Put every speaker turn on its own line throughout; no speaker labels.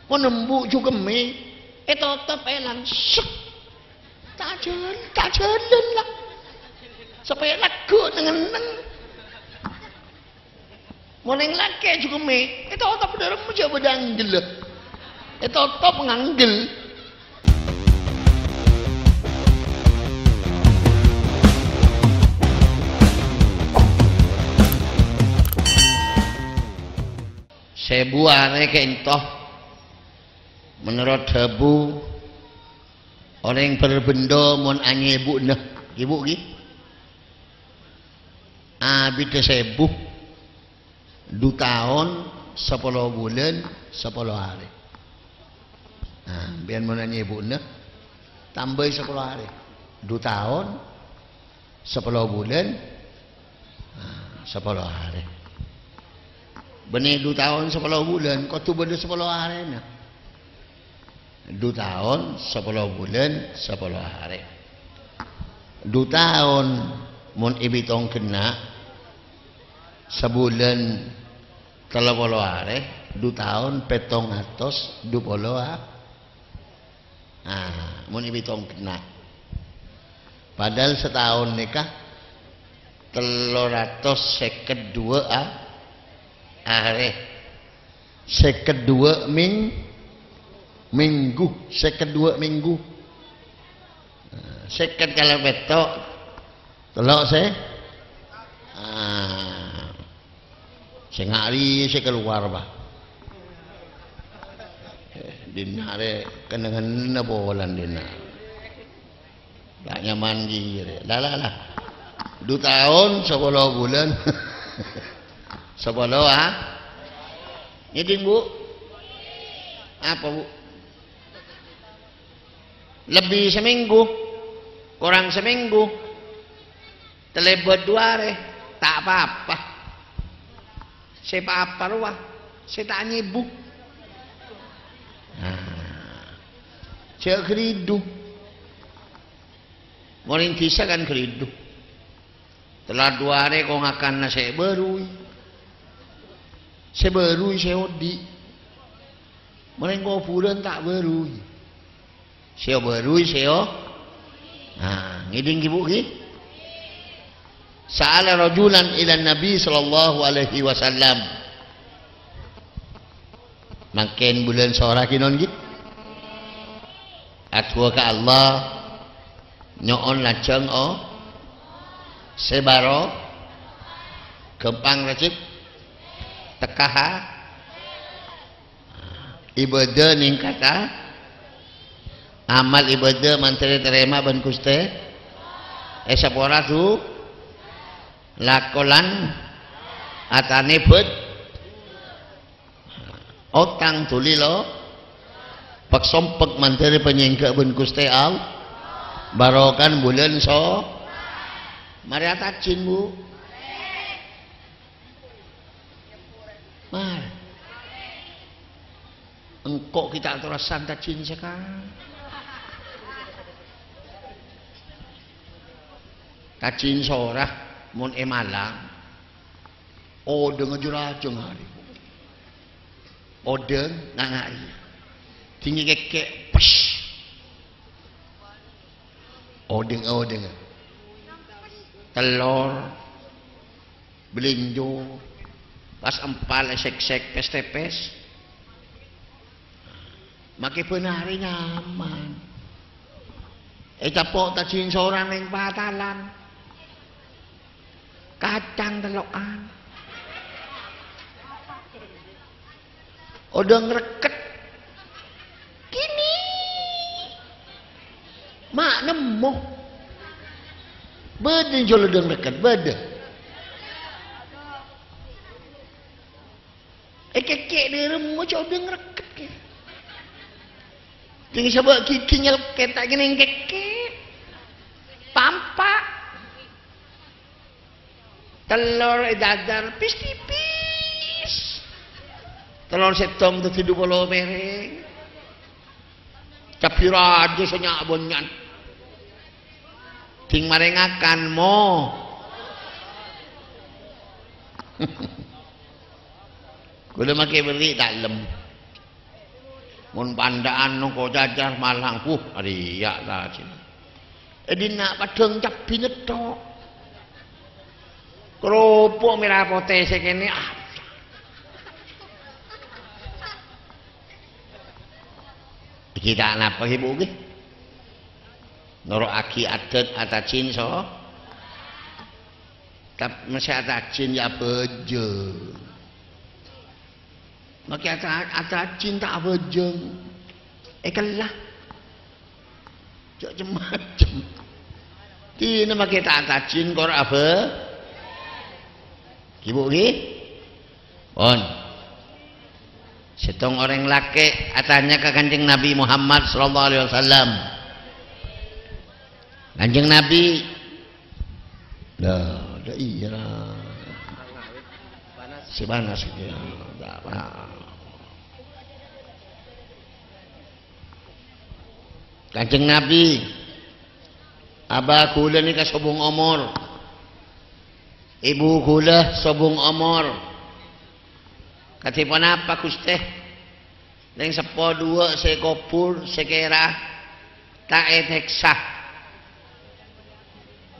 mau nembuk juga me tetap elan sek tak jalan lah supaya lagu dengan neng mau neng laki juga me tetap dalam menjawab danggil tetap nganggil. Sebuah kentoh menurut Habu orang berbenda mon anye ibu nah ibu ki abid sebuh 2 tahun 10 bulan 10 hari nah biar mon anye ibu nah tambah 10 hari 2 tahun 10 bulan 10 hari benih 2 tahun 10 bulan kau tu benda 10 hari na 2 tahun 10 bulan 10 hari 2 tahun mun ibitong kena sebulan 30 hari 2 tahun petong atos 20 hari nah mun ibitong kena padahal setahun nikah 352 hari sekedua minggu sekedua minggu seked kalau betok telok saya sehari saya keluar bah dinare kenangan nabolan dina gak nyaman gini lah 2 tahun 10 bulan 10 Nyeding bu apa bu lebih seminggu kurang seminggu terlebet 2 hari tak apa-apa saya apa ruah saya tak nyibu saya keridu moring kisah kan keridu telah 2 hari kau ngakan nasi baru saya baru saya odi mereka bulan tak baru saya baru saya ngiding ibu ki sa'ala rajulan ila nabi sallallahu alaihi wasallam makin bulan sora kinon ki atwa ka Allah nyoon lajeng sebaro kempang recik tekaha ibadah ningkata amal ibadah mantri terima ban kuste sapora tu lakolan atane bet otang tulilo pak sompek mantri penyingka ban kuste al barokan bulan so mari atacin bu mar engkau kita terasan tacin sekarang tacin sorah mun emalang odeng jurajeng hari odeng ngangai tinggi keke pas odeng telur belinjo pas empal esek-sek pes-tepes maki penari nyaman capok tacin seorang yang batalan kacang telokan udah ngereket gini mak nemu beda jual udah ngereket beda kekek di rumah coba udah ngereket tinggi sabak kiki nyelket tak gini kekek tampak telur dadar pis tipis telur setong tu 70 mereng capira aja senyak bonyan ting marengakan mo kudu make beli dalam mun pandaan nongko jajar malang riak ta cina dina padeng cap binetok kerupuk merah putih sekene kita napa ibu nggih nuraki adat atacin so tap masih atacin ya beje maka atacin tak beje kalah cok macam tina maka atacin kor apa ibu nggih pon setong orang laki atanya ke Kanjeng Nabi Muhammad sallallahu alaihi wasallam. Kanjeng Nabi dah iya si panas ya Kanjeng Nabi abah kula ni kasobong umur ibu kula sobong umur katipan apa Gusti neng sepo dua sekopur sekera tak eteksah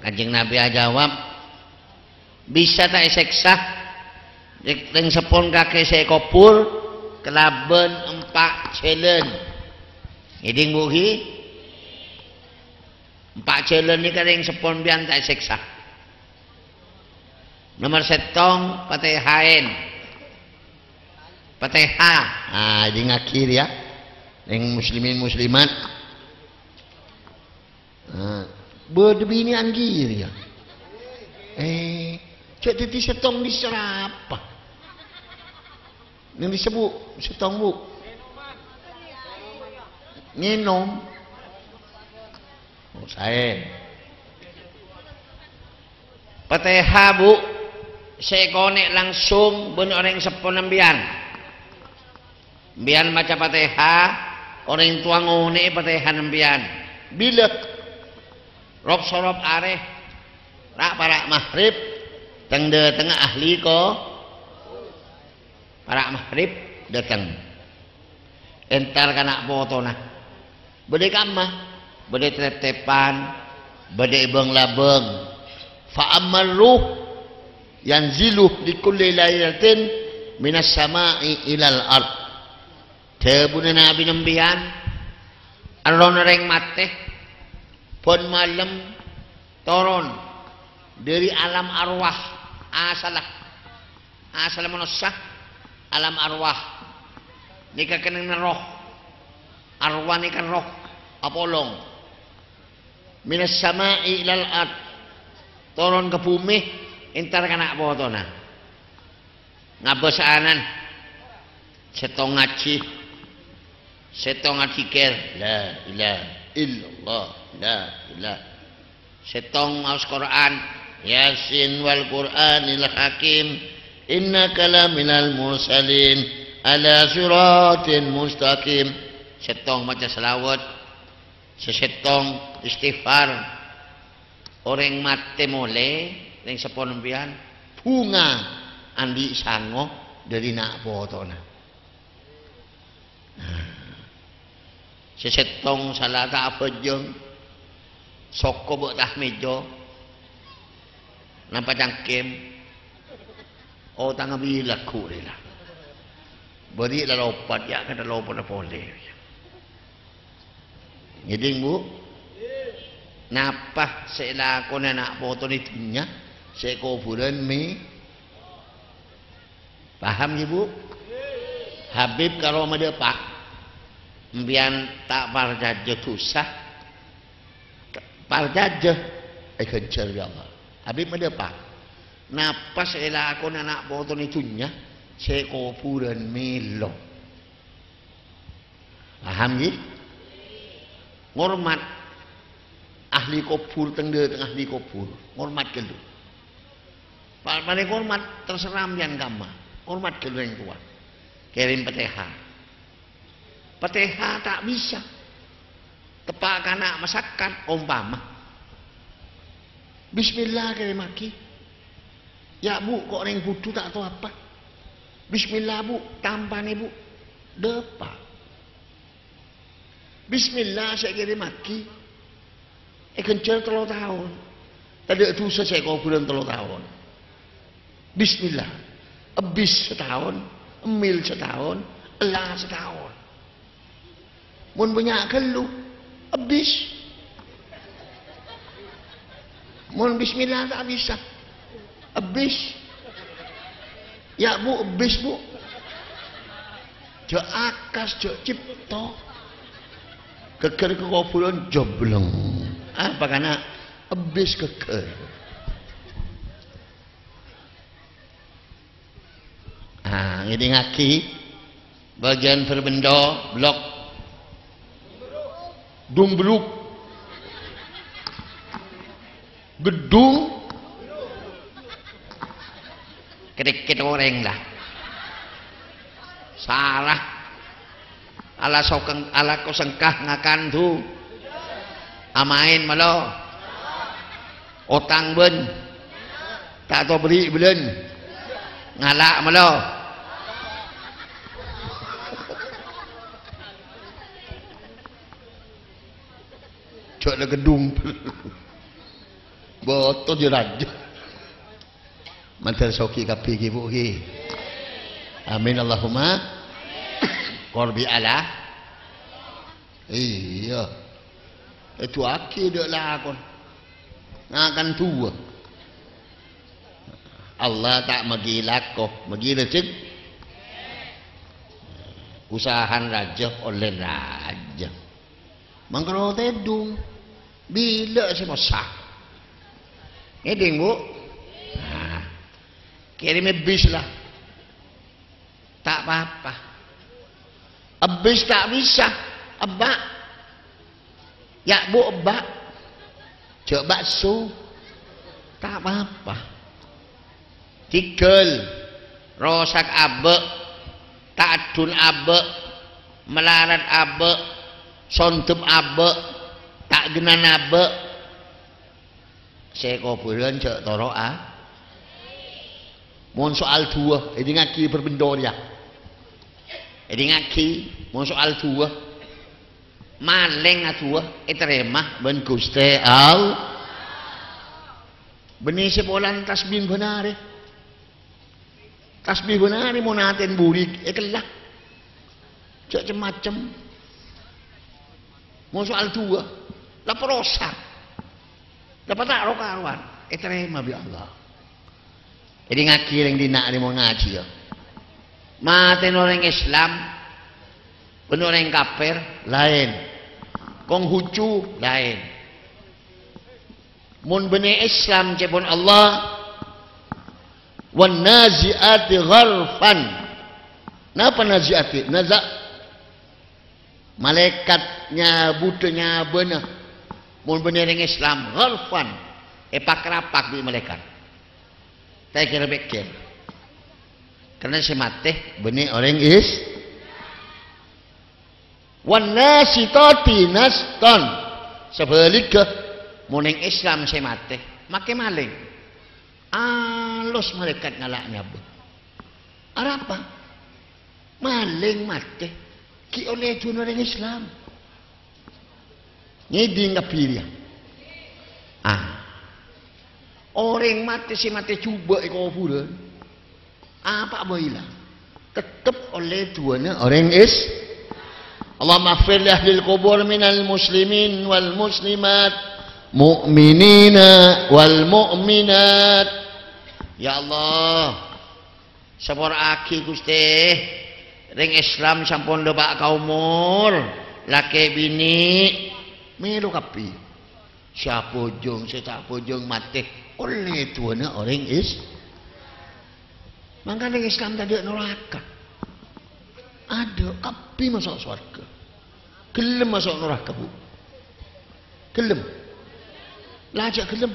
Kanjeng Nabi jawab bisa tak eteksah neng sepon kakek sekopur kelaben empat celen iding buhi empat celen ni kan neng sepon bian tak eteksah nomor setong pateh haen Fatihah di ngakhir ya yang muslimin muslimat berdebini anggir ya cek titi setong diserapa yang disebut setong bu ngenom saya Fatihah bu saya konek langsung bener orang sepon ambian bian maca Fatihah orang tua ngone Fatihah nembian bila rob sorop areh rak para maghrib tengah ahli ko para maghrib datang entar kana potona bede kamah bede tep-tepan bede ibeng labeng fa amal ruh yanzilu di kulli lailatin minas sama'i ilal ard Tebuna Nabi nembian alon reng mate pon malam turun dari alam arwah asalah manusia alam arwah nika keneng roh arwah nika roh apolong minas sama'i ilal ard turun ke bumi entar kana botona ngabesanan setong ngaji setong atikir la ilaha illallah la ilaha setong maus Quran Yasin wal Qur'anil Hakim innaka laminal mursalin ala siratin mustaqim setong maca selawat sesetong istighfar orang mate mole ning sepon mbian bunga andi sango dari nak potona sesetong salah tak apa jeng soko buat tah mejo nampak cangkem oh tangga bila ku dia lah beri lah lopat ya kan lopat apa boleh jadi bu napa saya lakukan nak foto itunya saya kuburan mi paham ibu Habib kalau mendepak mbian tak parjaje tusah parjaje kejar ya Allah Habib mendepak napa saya aku anak boton itunya saya kuburan milo paham ya ngormat ahli kubur tengah ahli kubur ngormat gelu paling ngormat terserah mbian kama ngormat gelu yang tua kirim Fatihah tak bisa tepak anak masakan umpama bismillah kirim maki ya bu kok orang budu tak tahu apa bismillah bu tampan ibu depak Bismillah saya kirim maki. Kencel 3 tahun. Tadi dosa saya kuburan 3 tahun. Bismillah. Abis setahun, emil setahun, elah setahun. Mun banyak kelu, abis. Mun bismillah tak bisa. Abis. Ya bu, abis bu. Jo akas, jo cipto. Keker kekuburan jobleng. Apa karena abis keker. Nah, ini ngaki bagian berbenda blok dumbruk gedung kedikit orang lah salah ala ko sengkah ngakan tu amain malo otang ben tak tahu beli belen ngalak malo cok le gedung botol je raja mantel soki kapi ki bu ki amin Allahumma korbi ala iya itu aki dek lakon ngakan tua Allah tak magilak kok magilecek usahan raja oleh raja mangkaro tedung bila sih masak ngeding bu nah, kirim bis lah tak apa-apa abis tak bisa abak ya bu abak cok bakso tak apa-apa tikel rosak abe takdun abe melarat abe sontup abe tak genan abe saya kuburan cek toro mohon soal dua ini ngaki berbendor ya ini ngaki mohon soal dua maling dua terima ben guste al benih sebulan tasbih benar tasbih benar mau naten burik kelah cek macam mau soal dua lapor rosak dapat tak rokawan terima bi Allah jadi ngaki yang dinak ni mau ngaji ya maten orang Islam benar orang kafir lain konghucu lain mun bani Islam cepon Allah wan naziati gharfan napa naziati nazak malaikatnya budenya benar mun bener yang Islam gharfan pakrapak di malaikat tak kira bekir karena si mati benih orang is wan nasitati naston sebaliknya mun yang Islam si mati make maling alus malaikat ngalaknya bu apa maling mati ki oleh jun orang Islam ngeding kapirya orang mati si mati coba kuburan apa boleh tetap oleh tuannya orang is Allah maghfir li ahli al-qubur minal muslimin wal muslimat mu'minina wal mu'minat ya Allah sapor aki Gusti ring Islam sampun lebak kaumur laki bini melu kapi siapa jong saya pojong mati oleh tuannya orang is maka orang Islam tadi neraka ada kapi masuk surga gelem masuk neraka bu gelem lajak gelem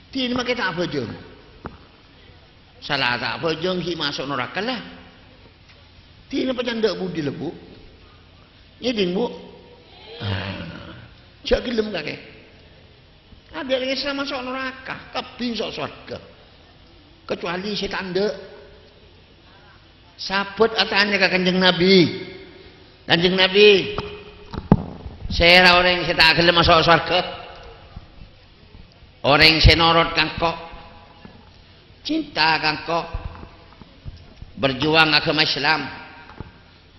ini maka tak pojong salah tak pojong ki masuk neraka lah ini penyandak budi lebu nyeding bu jak gelem kakek ada orang Islam masuk neraka tapi masuk surga kecuali setan dek sabut atanya ke kanjeng Nabi Saya orang saya tak gelem masuk surga. Orang saya norot kangko, cinta kangko, berjuang agama Islam,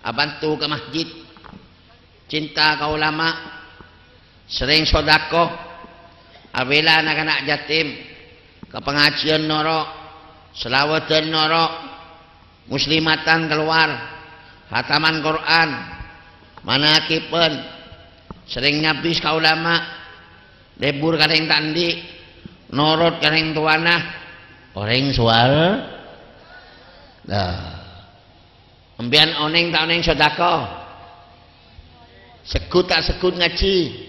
bantu ke masjid, cinta ke ulama, sering sodako, abela anak-anak yatim, ke pengajian norok, selawatan norok, muslimatan keluar, hataman Quran, manakipan, sering nyabis ka ulama, lebur kadang tandi, norot kadang tuana, orang sual, dah, ambian oneng tak oneng sodako, sekut tak sekut ngaji,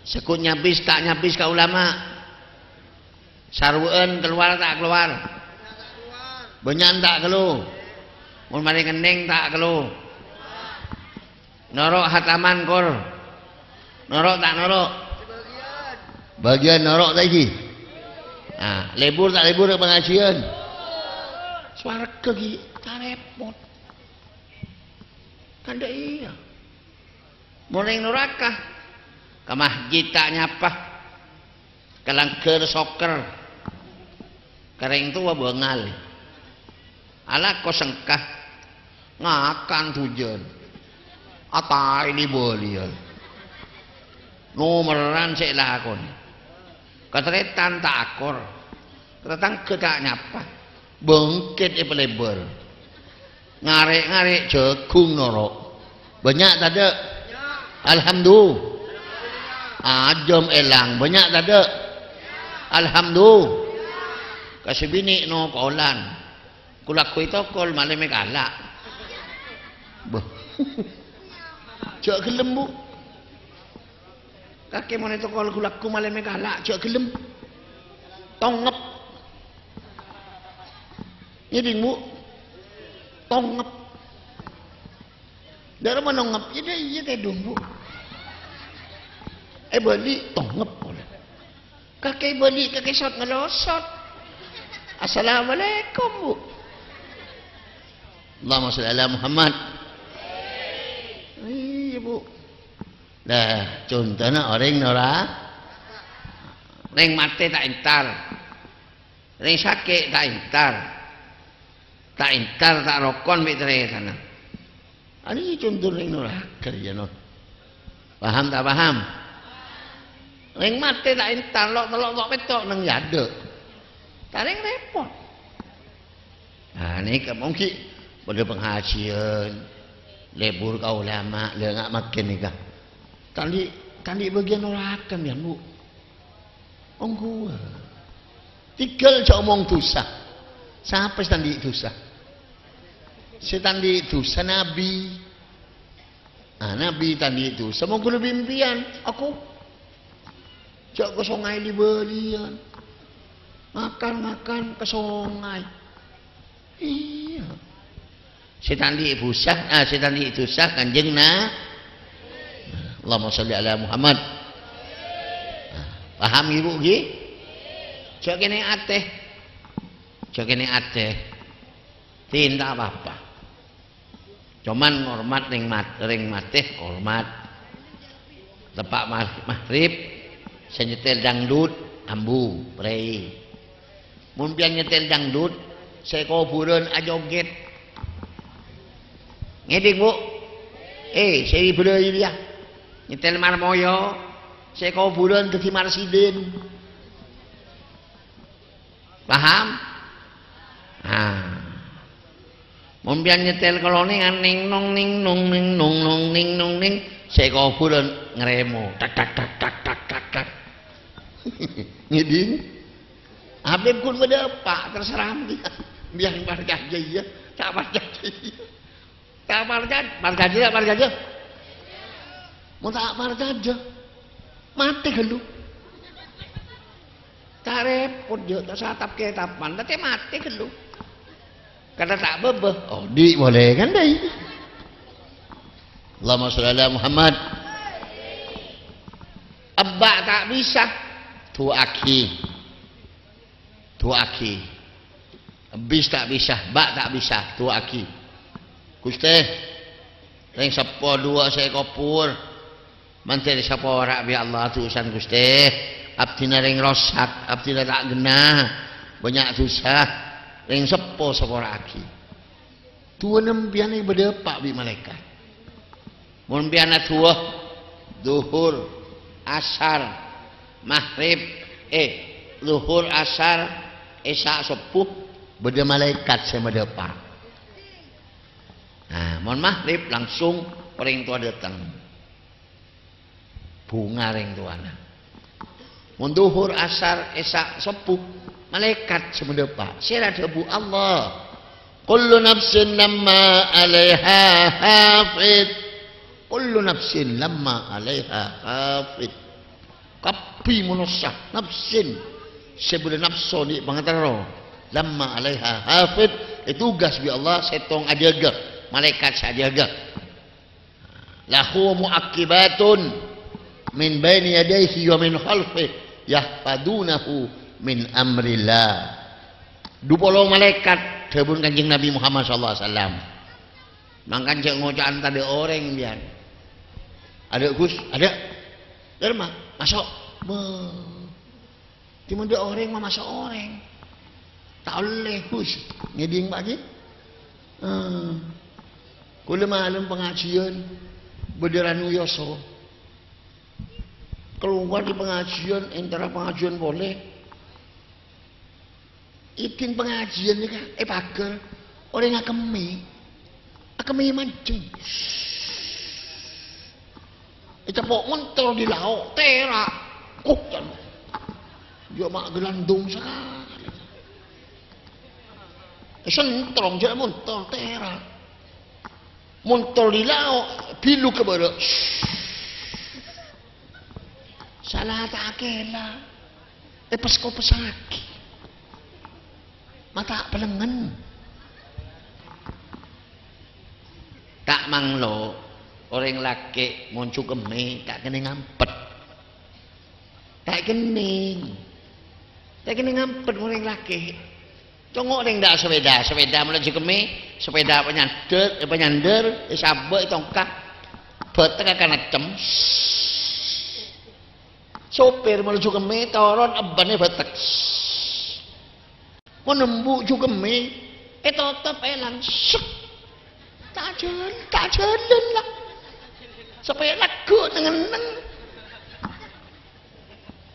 sekut nyabis tak nyabis ka ulama, sarwaan keluar tak keluar, benyan tak keluar, mun mari ngendeng tak keluar. Norok hataman kor, norok tak norok, bagian norok lagi. Nah, lebur tak lebur ke pengajian, suara kegi, tak repot. Kan dah iya. Mulai neraka, ke masjid tak nyapa, ke langker soker, kering tua bengal. Ala kau sengkah, ngakan tujuan. Apa ini boleh? Nomeran saya lakon. Ketretan tak akor, ketretang ketak nyapa, bengket lebar, ngarek jagung norok, banyak tak ada. Alhamdulillah. Ajam elang banyak tak ada. Alhamdulillah. Kasih bini no kolan, kulak kui tokol malam galak. Cak gelem bu, kakek mana itu kalau gulaku malam galak, cak gelem, tongep, jadi bu, tongep, dari mana ngep, jadi iya teh bu, beli tongep boleh, kakek beli kakek shot ngelosot, assalamualaikum bu, Allahumma sholli ala Muhammad. Bu. Nah, contohnya orang nora, orang mati tak intar, orang sakit tak intar tak rokon betul sana. Ini contoh orang nora kerja non. Paham tak paham? Orang mati tak intar, lok betok nang jade, tak ada repot. Nah, ini mungkin pada penghasilan. Lebur kau ulama, dia nggak makin nikah. Tadi bagian orakan ya bu. Onggu. Tinggal cak omong dosa. Siapa tadi dosa? Setandi dosa Nabi. Ah Nabi tadi itu. Semua kulo impian. Aku cak ke sungai dibelian. Makan ke sungai. Iya. Setan di busah, setan di tusah kanjeng na. Allahumma sholli ala Muhammad. Paham ibu gi? Cak kene ateh, tinta apa? Cuman hormat ring mateh hormat. Tepak maghrib, senyetel dangdut, ambu, prei. Mun pian nyetel dangdut, saya kuburan ajoget. Ngeding bu, saya beli dia, nyetel marmoyo, saya kau bulan ke Marsiden, paham? Mumpian nyetel kalau ning nong, saya kau bulan ngeremo, tak, ngeding, Habib kun beda pak terserah dia, biar marga aja ya, tak marga aja. Tak marga aja. Mau tak marga aja. Mati lu. Tak repot je, tak satap ketapan, tapi mati lu. Kata tak bebeh. Oh, boleh kan deh. Allahumma sholli ala Muhammad. Abba tak bisa. Tu aki. Bis tak bisa, bak tak bisa, tu aki. Gusti, yang 10 saya kopur, Manteri sapa ora bi Allah utusan Gusti. Abdina ring rosak, abdina tak genah. Banyak susah ring sepo sapa ora aki. Tuwa nempiane bedepak bi malaikat. Mun piana tuwa zuhur, asar, maghrib, zuhur, asar, isya sepuh beda malaikat saya bedepak. Nah, mun maghrib langsung ring tua datang. Bunga ring tuana. Mun zuhur, asar, isya sepuh malaikat semendepa. Sira debu Allah. Kullu nafsin lamma 'alaiha hafid. Kullu nafsin lamma 'alaiha hafid. Kapi manusia nafsin sebelum nafsu ni pangataro. Lamma 'alaiha hafid itu tugas bi Allah setong ajaga malaikat sajaga. Lahu muaqibatun min baini yadayhi wa min khalfihi yahfadunahu min amrillah. 20 malaikat debun Kanjeng Nabi Muhammad sallallahu alaihi wasallam. Mangkan cek ngocaan tadi orang biar. Ada Gus, ada. Derma, masuk. Cuma dia orang mah masuk orang. Tak boleh Gus. Ngeding pagi. Kula malam pengajian Bederanu Yoso. Keluar di pengajian, antara pengajian boleh. Ikin pengajian ni kan, pagar orang akemi mancing. Pok mentor di laut, terak, kan. Dia mak gelandung sekali. Sentrong je mentor, terak. Mentor di laut, pilu ke barat. Salah tak kela. Pas kau pesaki. Mata pelengan. Tak manglo orang laki muncul keme tak kena ngampet. Tak kena ngampet orang laki. Tengok orang dak sepeda menuju keme, sepeda penyander, sabuk tongkat, betek akan acem. Sopir menuju keme, toron ebane betek. Menembuk juga me, tetap elang, tak jalan lah, supaya lagu dengan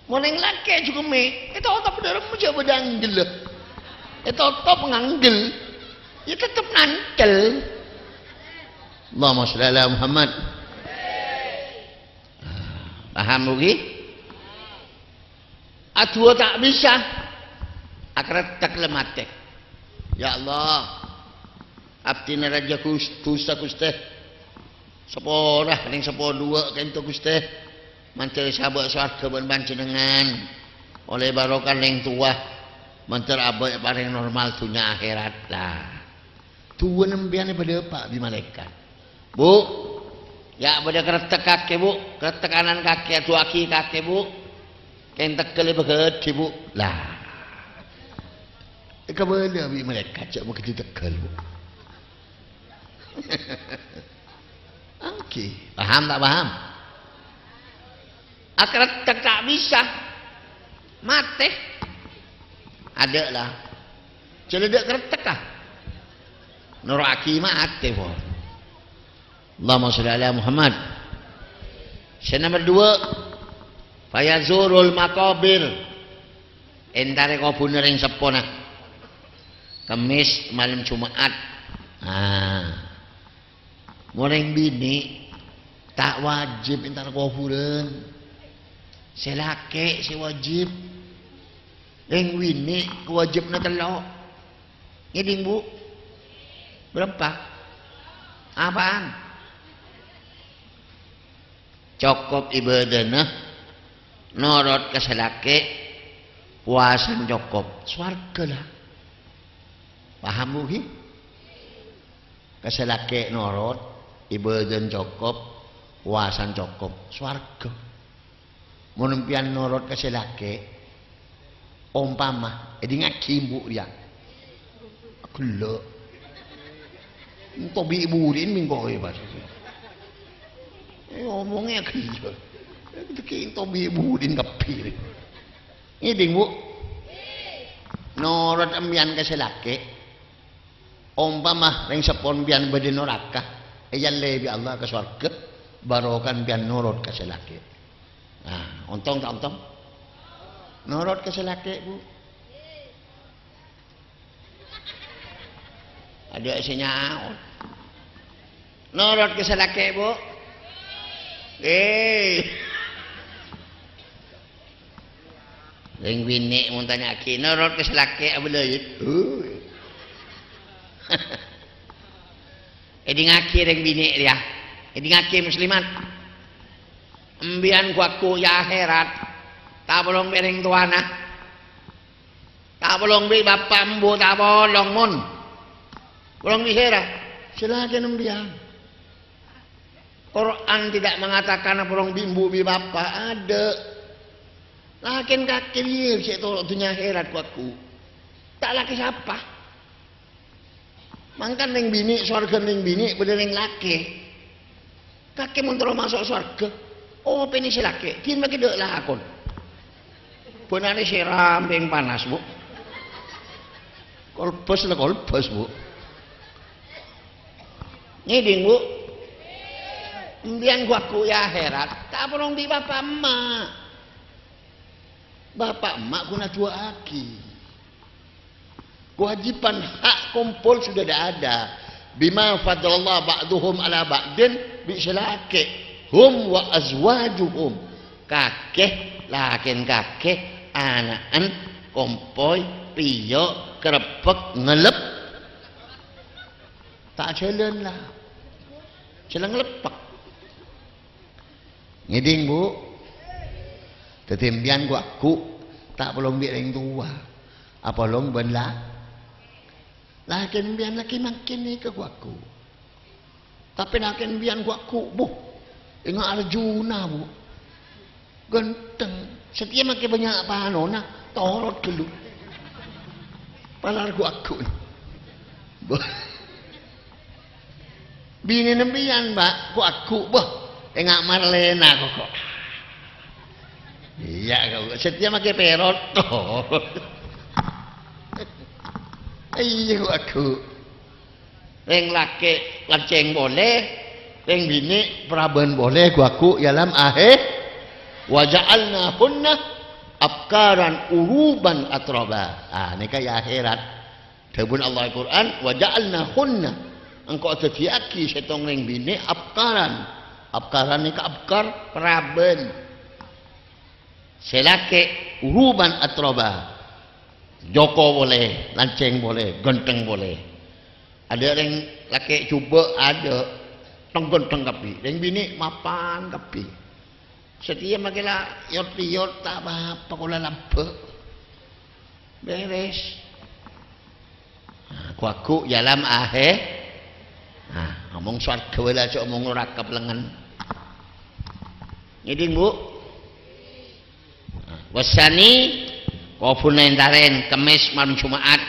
Moreng laki juga me, tetap dalam mencoba danggil, tetap nganggil, ya tetap nantel. Allahumma sholli ala Muhammad. Paham lagi? Adua tak bisa. Akhirat tak lematek. Ya Allah, abdi naraja kusta Gusti. Seporah ning sepodua kento Gusti. Mancer sabak swarga ben panjenengan. Oleh barokah ning tuah mancer abek paring normal dunia akhirat lah. Tuwa nembiane pada Pak di malaikat. Bu, ya pada kretek kaki Bu, kretek kanan kaki, dua kaki Bu. Kentek kele begede Bu. Lah. Kemana bi malaikat cak mau kerja tegal Bu. Okey, paham tak paham? Akhirat tak bisa. Mati. Ada lah. Celedak kretek ah. Nuraki mati po. Allahumma sholli ala Muhammad. Nomor 2, fayazurul maqabir. Entare kubur ring sepona. Kamis malam Jumat. Moreng bini tak wajib entar kuburan. Selake si wajib. Yang wini wajibna telok. Ngiding Bu. Berapa? Apaan? Cukup ibadahna norot ke selake puasan cukup swarga lah. Paham Bu? Keselake norot ibadah cukup puasan cukup swarga. Menempian norot keselake umpama jadi ngaji Bu ya. Gelo. Entuk bi iburin mingko e Pak. ngomongnya gila. Itu kita bibudin kepir. Ini Bu. Norot ambian ke selake. Umpama ring sepon bian badi neraka. Eyan lebi Allah ke surga. Barokan bian norot ke selake. Nah, untung tak untung? Norot ke selake Bu. Ada sinyaut. Norot ke selake Bu. Ring bini mun tanya ki norot ke selake abeleuit. Edi ngaki ring bini dia. Edi ngaki muslimat. Embian kuaku ya akhirat. Tak bolong bereng tuana. Tak bolong bi bapak embu tak bolong mun. Bolong di akhirat. Silakan embian. Quran tidak mengatakan bolong bimbu bi bapak ada. Lakin kaki dia cek tolok dunia akhirat kuaku. Tak laki siapa. Mangkan ning bini surga ning bini bener ning laki. Kaki mun terus masuk surga. Oh peni si laki. Tin bagi dek lah akun. Benane siram ping panas Bu. Kolbos lah kolbos Bu. Ngiding Bu. Mbian kuaku ya akhirat. Tak perlu di bapak emak. Bapak emak guna dua aki. Kewajiban hak kumpul sudah ada. Bima fadlallah ba'duhum ala ba'din bi'silake hum wa azwajuhum. Kakeh lakin kakeh anaan kompoy piyo kerepek ngelep tak jalan lah. Jalan ngelepek. Ngiding Bu. Tetimbian gua aku tak belum biar tua. Apa long benla? Lakin bian laki makin ni ke gua aku. Tapi lakin bian gua aku Bu. Ingat Arjuna Bu. Genteng. Setiap makin banyak apa nona torot dulu. Palar gua aku. Bini nembian Mbak gua aku Bu. Ingat Marlena kok. Iya kau setiap pakai perot iya aku ring laki lanceng boleh ring bini peraban boleh aku dalam akhir wa ja'alna hunna abkaran uruban atroba. Ini kaya akhirat dabun Allah Al-Quran wa ja'alna hunna engkau terdiaki setong ring bini abkaran ni ka abkar peraban selake uruban atroba. Joko boleh, lanceng boleh, genteng boleh. Ada yang laki cuba ada teng-genteng kapi, yang bini mapan kapi. Setiap makilah yot-yot tak apa kula lampe. Beres. Aku dalam akhir. Ngomong surga wala cok ngomong neraka lengan. Ngiding Bu. Wasani kau punain taren kemis malam Jumat